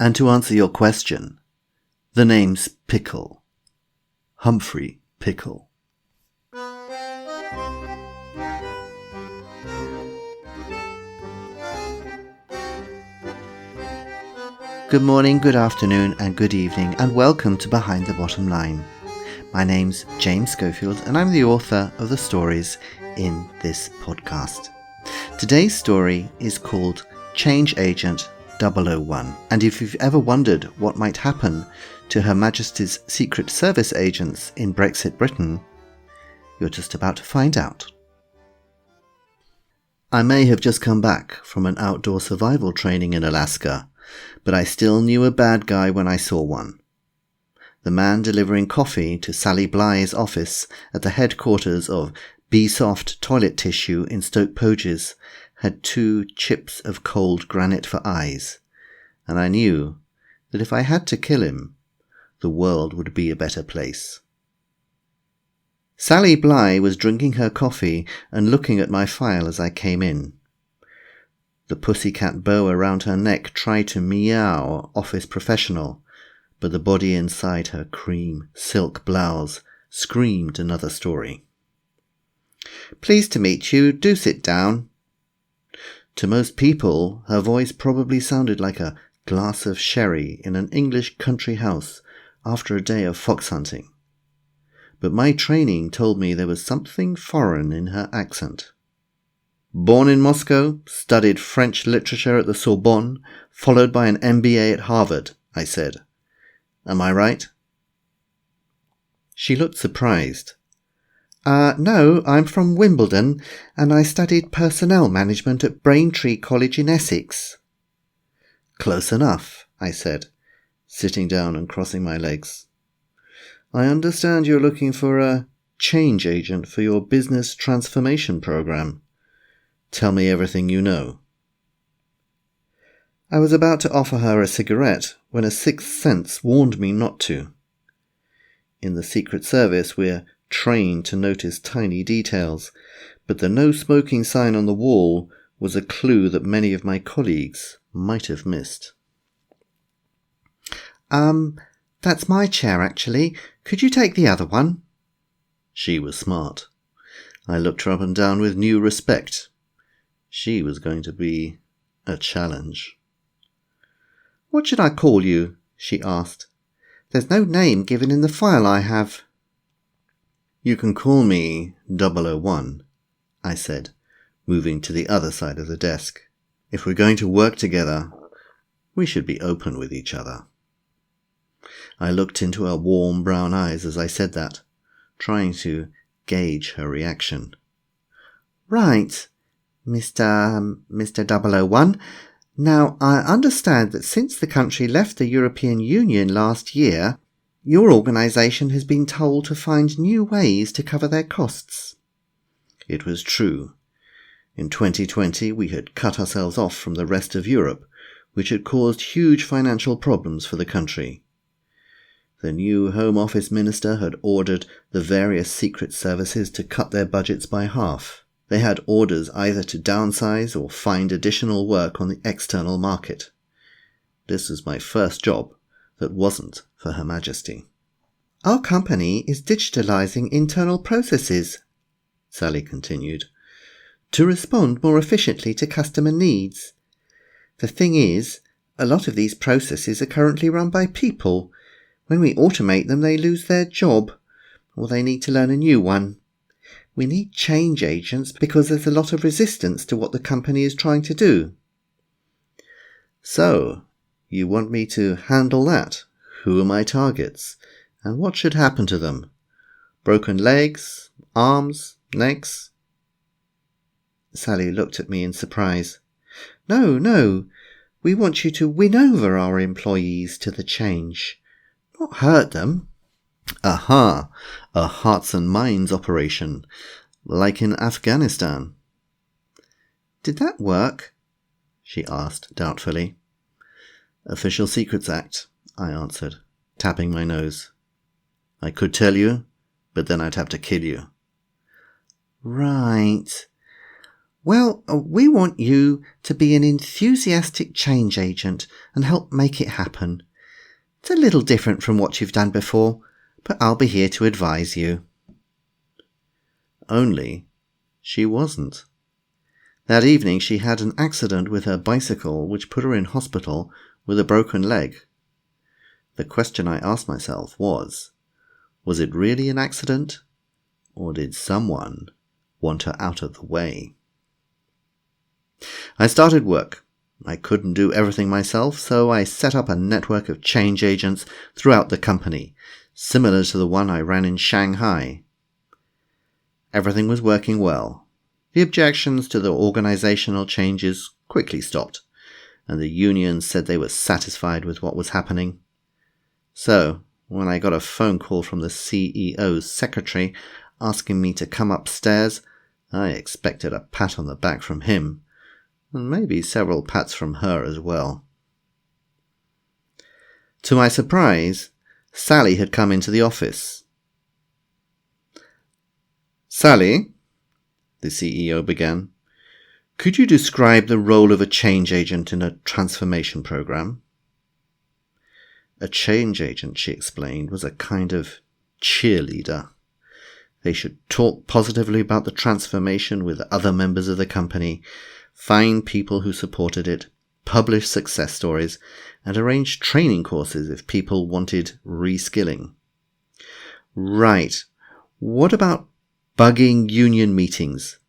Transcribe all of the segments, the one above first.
And to answer your question, the name's Pickle. Humphrey Pickle. Good morning, good afternoon and good evening, and welcome to Behind the Bottom Line. My name's James Schofield and I'm the author of the stories in this podcast. Today's story is called Change Agent 001, and if you've ever wondered what might happen to Her Majesty's Secret Service agents in Brexit Britain, you're just about to find out. I may have just come back from an outdoor survival training in Alaska, but I still knew a bad guy when I saw one. The man delivering coffee to Sally Bligh's office at the headquarters of BeSoft Toilet Tissue in Stoke Poges had 2 chips of cold granite for eyes, and I knew that if I had to kill him, the world would be a better place. Sally Bligh was drinking her coffee and looking at my file as I came in. The pussycat bow around her neck tried to meow office professional, but the body inside her cream silk blouse screamed another story. "Pleased to meet you. Do sit down." To most people, her voice probably sounded like a glass of sherry in an English country house after a day of fox hunting. But my training told me there was something foreign in her accent. "Born in Moscow, studied French literature at the Sorbonne, followed by an MBA at Harvard," I said. "Am I right?" She looked surprised. No, I'm from Wimbledon, and I studied personnel management at Braintree College in Essex." "Close enough," I said, sitting down and crossing my legs. "I understand you're looking for a change agent for your business transformation program. Tell me everything you know." I was about to offer her a cigarette when a sixth sense warned me not to. In the Secret Service, we're trained to notice tiny details, but the no smoking sign on the wall was a clue that many of my colleagues might have missed. That's my chair, actually. Could you take the other one?" She was smart. I looked her up and down with new respect. She was going to be a challenge. "What should I call you?" she asked. "There's no name given in the file I have." "You can call me 001, I said, moving to the other side of the desk. "If we're going to work together, we should be open with each other." I looked into her warm brown eyes as I said that, trying to gauge her reaction. "Right, Mr. 001. Now, I understand that since the country left the European Union last year, your organisation has been told to find new ways to cover their costs." It was true. In 2020, we had cut ourselves off from the rest of Europe, which had caused huge financial problems for the country. The new Home Office Minister had ordered the various secret services to cut their budgets by half. They had orders either to downsize or find additional work on the external market. This was my first job that wasn't for Her Majesty. "Our company is digitalizing internal processes," Sally continued, "to respond more efficiently to customer needs. The thing is, a lot of these processes are currently run by people. When we automate them, they lose their job, or they need to learn a new one. We need change agents because there's a lot of resistance to what the company is trying to do." "So, you want me to handle that? Who are my targets? And what should happen to them? Broken legs? Arms? Necks?" Sally looked at me in surprise. No. We want you to win over our employees to the change, not hurt them." "Aha! A hearts and minds operation, like in Afghanistan." "Did that work?" she asked doubtfully. "Official Secrets Act," I answered, tapping my nose. "I could tell you, but then I'd have to kill you." "Right. Well, we want you to be an enthusiastic change agent and help make it happen. It's a little different from what you've done before, but I'll be here to advise you. Only she wasn't. That evening she had an accident with her bicycle which put her in hospital with a broken leg. The question I asked myself was it really an accident, or did someone want her out of the way? I started work. I couldn't do everything myself, so I set up a network of change agents throughout the company, similar to the one I ran in Shanghai. Everything was working well. The objections to the organizational changes quickly stopped, and the union said they were satisfied with what was happening. So, when I got a phone call from the CEO's secretary asking me to come upstairs, I expected a pat on the back from him, and maybe several pats from her as well. To my surprise, Sally had come into the office. "Sally," the CEO began, "could you describe the role of a change agent in a transformation program?" A change agent, she explained, was a kind of cheerleader. They should talk positively about the transformation with other members of the company, find people who supported it, publish success stories, and arrange training courses if people wanted reskilling. "Right. What about bugging union meetings?"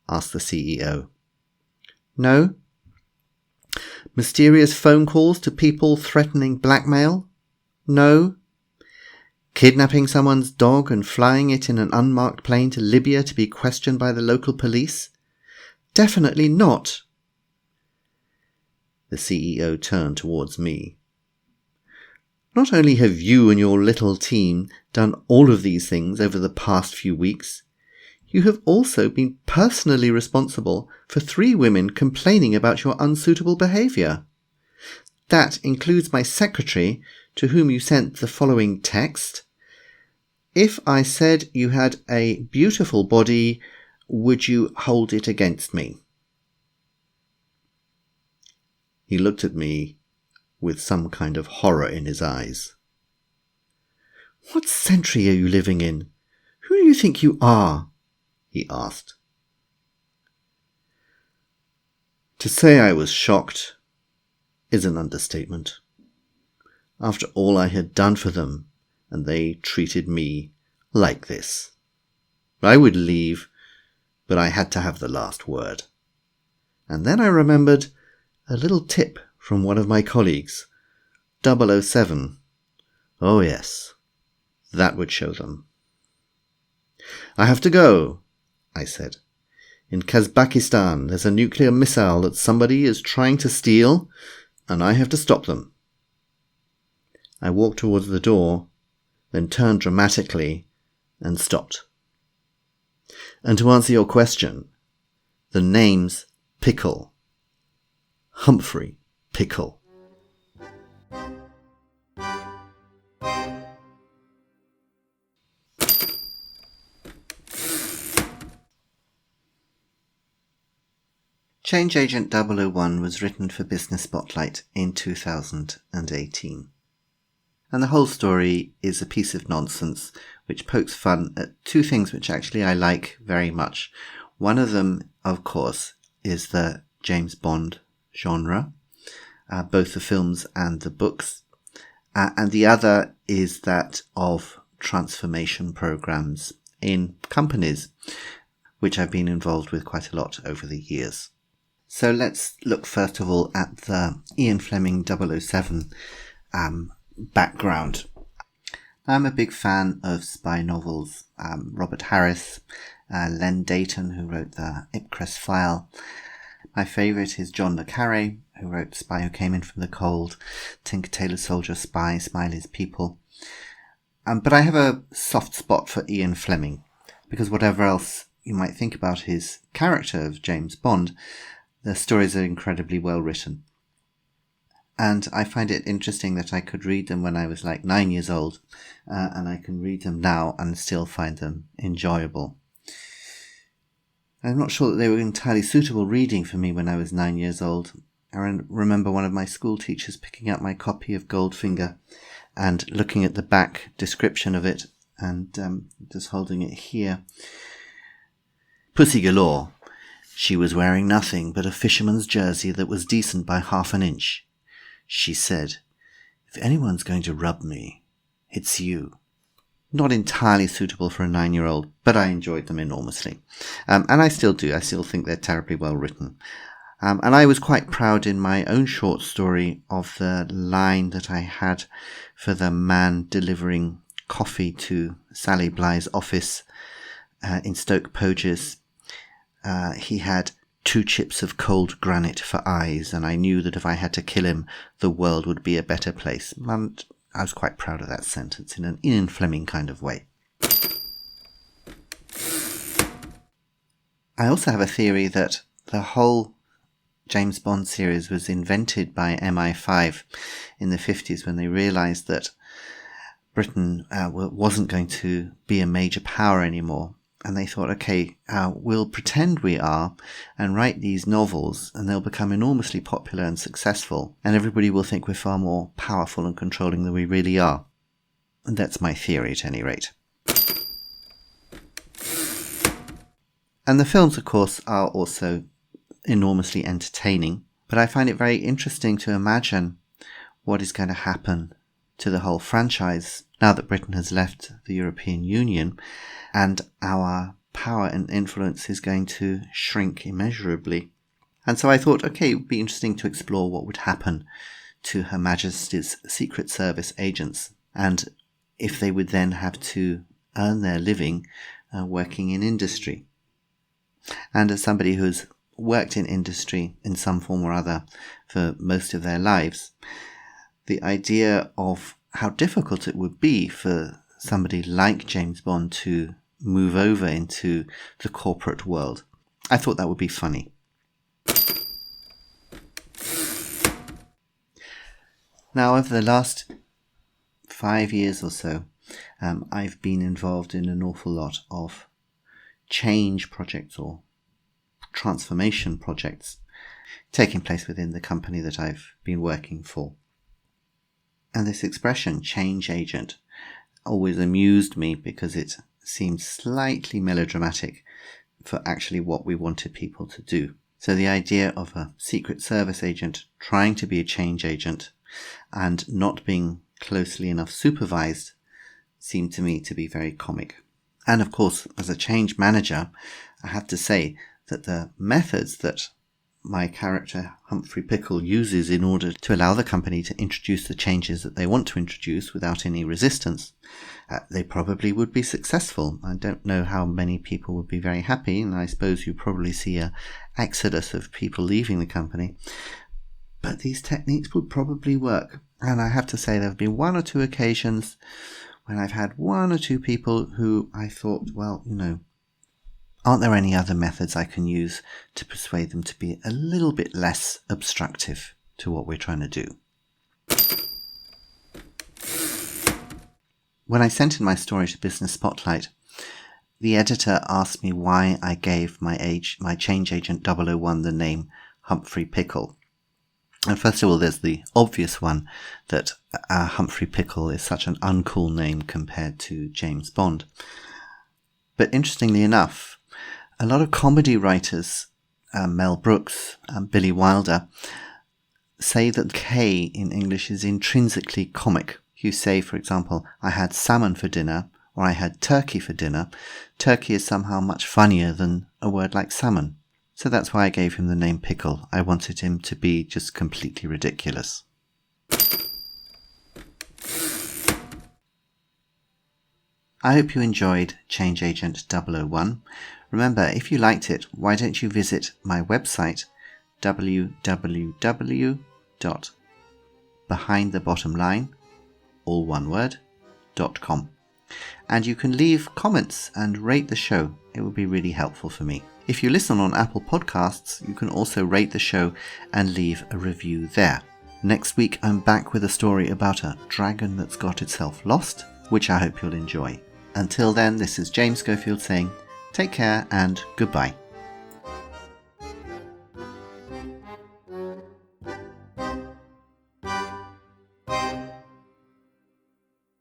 asked the CEO. "No? Mysterious phone calls to people threatening blackmail? No? Kidnapping someone's dog and flying it in an unmarked plane to Libya to be questioned by the local police? Definitely not." The CEO turned towards me. "Not only have you and your little team done all of these things over the past few weeks, you have also been personally responsible for 3 women complaining about your unsuitable behaviour. That includes my secretary, to whom you sent the following text: 'If I said you had a beautiful body, would you hold it against me?'" He looked at me with some kind of horror in his eyes. "What century are you living in? Who do you think you are?" he asked. To say I was shocked is an understatement. After all I had done for them, and they treated me like this. I would leave, but I had to have the last word. And then I remembered a little tip from one of my colleagues, 007. Oh yes, that would show them. "I have to go," I said. "In Kazakhstan, there's a nuclear missile that somebody is trying to steal, and I have to stop them." I walked towards the door, then turned dramatically and stopped. And to answer your question, the name's Pickle. Humphrey Pickle. Change Agent 001 was written for Business Spotlight in 2018. And the whole story is a piece of nonsense which pokes fun at 2 things which actually I like very much. One of them, of course, is the James Bond genre, both the films and the books. And the other is that of transformation programs in companies, which I've been involved with quite a lot over the years. So let's look first of all at the Ian Fleming 007 background. I'm a big fan of spy novels. Robert Harris, Len Dayton, who wrote the Ipcress File. My favourite is John le Carré, who wrote Spy Who Came In From the Cold, Tinker Tailor Soldier Spy, Smiley's People. But I have a soft spot for Ian Fleming, because whatever else you might think about his character of James Bond, the stories are incredibly well written. And I find it interesting that I could read them when I was like 9 years old, and I can read them now and still find them enjoyable. I'm not sure that they were entirely suitable reading for me when I was 9 years old. I remember one of my school teachers picking up my copy of Goldfinger and looking at the back description of it and just holding it here. Pussy galore. She was wearing nothing but a fisherman's jersey that was decent by half an inch. She said, "If anyone's going to rub me, it's you." Not entirely suitable for a 9-year-old, but I enjoyed them enormously. And I still do. I still think they're terribly well written. And I was quite proud in my own short story of the line that I had for the man delivering coffee to Sally Bligh's office in Stoke Poges. He had 2 chips of cold granite for eyes, and I knew that if I had to kill him, the world would be a better place. And I was quite proud of that sentence in an Ian Fleming kind of way. I also have a theory that the whole James Bond series was invented by MI5 in the 50s when they realised that Britain wasn't going to be a major power anymore. And they thought, okay, we'll pretend we are and write these novels and they'll become enormously popular and successful. And everybody will think we're far more powerful and controlling than we really are. And that's my theory at any rate. And the films, of course, are also enormously entertaining. But I find it very interesting to imagine what is going to happen to the whole franchise now that Britain has left the European Union and our power and influence is going to shrink immeasurably. And so I thought, okay, it would be interesting to explore what would happen to Her Majesty's Secret Service agents and if they would then have to earn their living working in industry. And as somebody who's worked in industry in some form or other for most of their lives, the idea of how difficult it would be for somebody like James Bond to move over into the corporate world, I thought that would be funny. Now, over the last 5 years or so, I've been involved in an awful lot of change projects or transformation projects taking place within the company that I've been working for. And this expression, change agent, always amused me because it seemed slightly melodramatic for actually what we wanted people to do. So the idea of a Secret Service agent trying to be a change agent and not being closely enough supervised seemed to me to be very comic. And of course, as a change manager, I have to say that the methods that my character Humphrey Pickle uses in order to allow the company to introduce the changes that they want to introduce without any resistance, they probably would be successful. I don't know how many people would be very happy, and I suppose you probably see an exodus of people leaving the company. But these techniques would probably work. And I have to say there have been 1 or 2 occasions when I've had 1 or 2 people who I thought, well, aren't there any other methods I can use to persuade them to be a little bit less obstructive to what we're trying to do? When I sent in my story to Business Spotlight, the editor asked me why I gave my change agent 001 the name Humphrey Pickle. And first of all, there's the obvious one that Humphrey Pickle is such an uncool name compared to James Bond. But interestingly enough, a lot of comedy writers, Mel Brooks and Billy Wilder, say that K in English is intrinsically comic. You say, for example, I had salmon for dinner, or I had turkey for dinner. Turkey is somehow much funnier than a word like salmon. So that's why I gave him the name Pickle. I wanted him to be just completely ridiculous. I hope you enjoyed Change Agent 001. Remember, if you liked it, why don't you visit my website www.behindthebottomline, all one word, .com. And you can leave comments and rate the show. It would be really helpful for me. If you listen on Apple Podcasts, you can also rate the show and leave a review there. Next week, I'm back with a story about a dragon that's got itself lost, which I hope you'll enjoy. Until then, this is James Schofield saying, take care and goodbye.